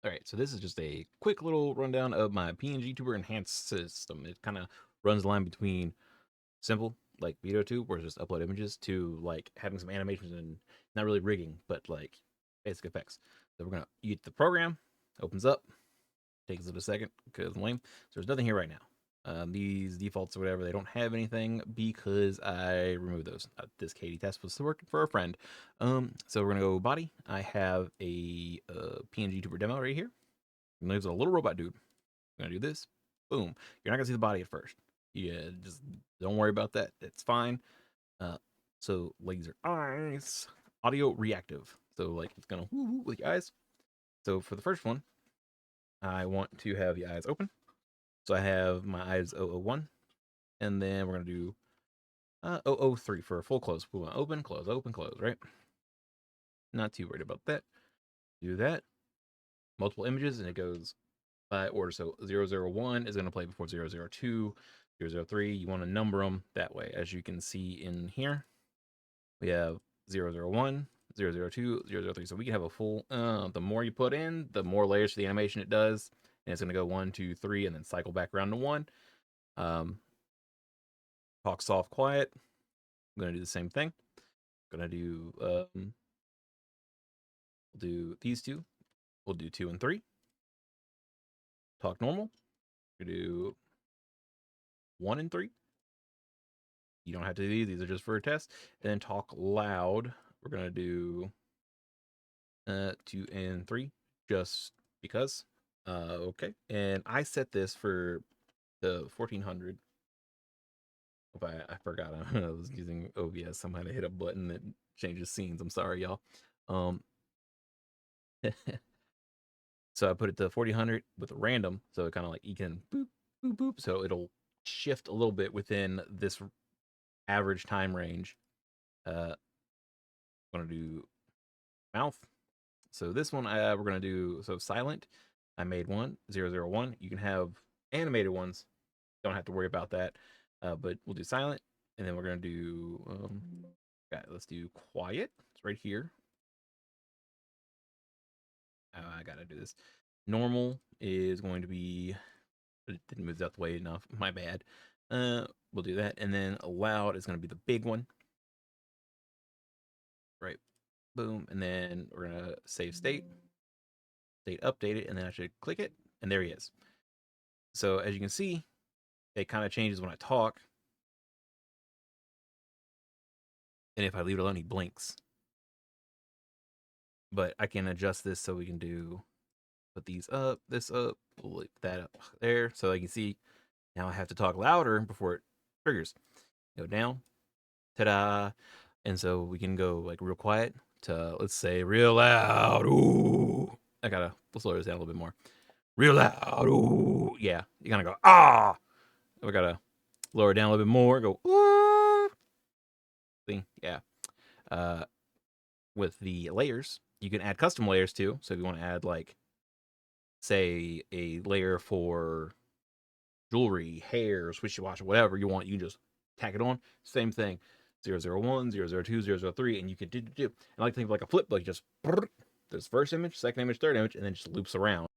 All right, so this is just a quick little rundown of my PNGtuber Enhanced system. It kind of runs the line between simple, like veadotube, where it's just upload images, to like having some animations and not really rigging, but like basic effects. So we're gonna eat the program, opens up, takes it a second because I'm lame. So there's nothing here right now. These defaults or whatever, they don't have anything because I removed those. This Katie test was working for a friend. So we're gonna go body. I have a PNGtuber demo right here. And there's a little robot dude. I'm gonna do this. Boom. You're not gonna see the body at first. Yeah, just don't worry about that. It's fine. Uh, so laser eyes, audio reactive. So like it's gonna woo woo with your eyes. So for the first one, I want to have the eyes open. So I have my eyes 001, and then we're gonna do 003 for a full close. We want open, close, right? Not too worried about that. Do that. Multiple images, and it goes by order. So 001 is going to play before 002, 003. You want to number them that way. As you can see in here, we have 001, 002, 003. So we can have a full, the more you put in, the more layers to the animation it does. And it's going to go 1, 2, 3, and then cycle back around to 1. Talk soft, quiet. I'm going to do the same thing. Going to do, we'll do these two. We'll do 2 and 3. Talk normal. We'll do 1 and 3. You don't have to do these are just for a test. And then talk loud. We're gonna do 2 and 3 just because. Okay. And I set this for the 1400. If I forgot I was using OBS. Somehow I hit a button that changes scenes. I'm sorry, y'all. Um so I put it to 1400 with a random, so it kind of like you can boop boop boop, so it'll shift a little bit within this average time range. I'm gonna do mouth. So this one we're gonna do silent. I made one 001. You can have animated ones. Don't have to worry about that. But we'll do silent, and then we're gonna do let's do quiet. It's right here. I gotta do this. Normal is going to be it didn't move out the way enough. My bad. We'll do that, and then loud is gonna be the big one. Right. Boom, and then we're gonna save state update it, and then I should click it, and there he is. So as you can see, it kind of changes when I talk. And if I leave it alone, he blinks. But I can adjust this so we can do put these up, this up, pull that up there. So you can see now I have to talk louder before it triggers. Go down, ta-da. And so we can go like real quiet to let's say real loud. Ooh. I gotta slow this down a little bit more. Real loud. Ooh. Yeah. You gotta go, ah. We gotta lower it down a little bit more. Go, ooh. See? Yeah. Uh with the layers, you can add custom layers too. So if you want to add like, say, a layer for jewelry, hair, swishy wash, whatever you want, you can just tack it on. Same thing, 001, 002, 003, and you can do. And I like to think of like a flip book, just there's first image, second image, third image, and then just loops around.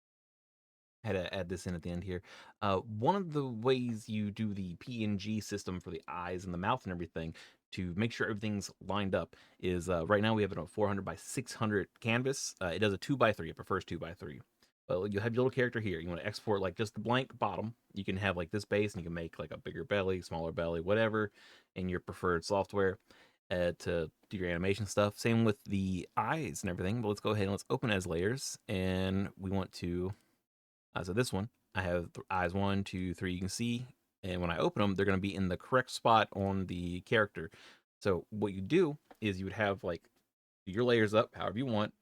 I had to add this in at the end here. One of the ways you do the PNG system for the eyes and the mouth and everything to make sure everything's lined up is right now we have it on 400 by 600 canvas. It does a 2x3. It prefers 2x3. But you have your little character here. You want to export like just the blank bottom. You can have like this base, and you can make like a bigger belly, smaller belly, whatever, in your preferred software to do your animation stuff. Same with the eyes and everything. But let's go ahead and let's open as layers, and we want to so this one, I have eyes 1, 2, 3. You can see, and when I open them, they're going to be in the correct spot on the character. So what you do is you would have like your layers up however you want.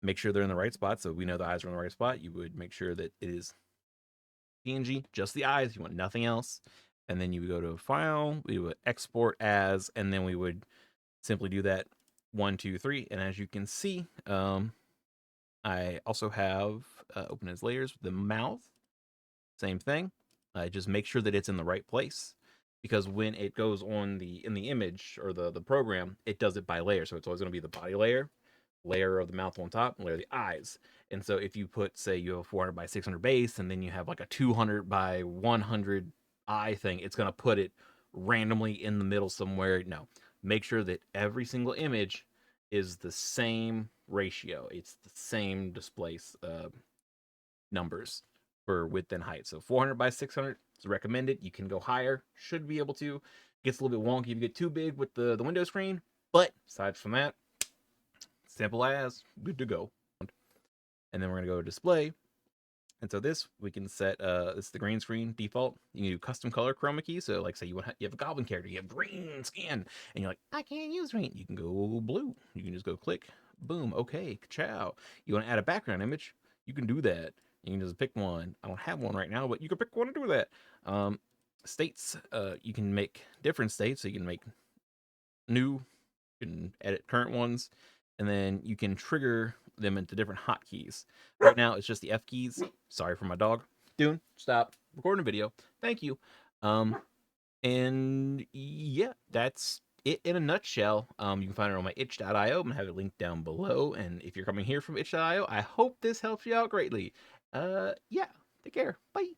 Make sure they're in the right spot, so we know the eyes are in the right spot. You would make sure that it is PNG, just the eyes. You want nothing else, and then you would go to File. We would export as, and then we would simply do that 1, 2, 3. And as you can see, I also have open as layers the mouth. Same thing. Just make sure that it's in the right place, because when it goes on in the image or the program, it does it by layer. So it's always going to be the body layer, layer of the mouth on top and layer of the eyes. And so if you put, say, you have a 400 by 600 base, and then you have like a 200 by 100 eye thing, it's going to put it randomly in the middle somewhere. No, make sure that every single image is the same ratio. It's the same display numbers for width and height. So 400 by 600 is recommended. You can go higher, should be able to. Gets a little bit wonky if you get too big with the window screen, but aside from that, simple as, good to go. And then we're gonna go to display. And so this we can set. This is the green screen default. You can do custom color chroma key. So like say you have a goblin character, you have green skin, and you're like, I can't use green. You can go blue. You can just go click, boom, okay, ciao. You want to add a background image? You can do that. You can just pick one. I don't have one right now, but you can pick one to do that. States, you can make different states. So you can make new, you can edit current ones, and then you can trigger them into different hotkeys. Right now, it's just the F keys. Sorry for my dog. Dune, stop recording a video. Thank you. And yeah, that's it in a nutshell. You can find it on my itch.io. I'm gonna have it linked down below. And if you're coming here from itch.io, I hope this helps you out greatly. Yeah, take care. Bye.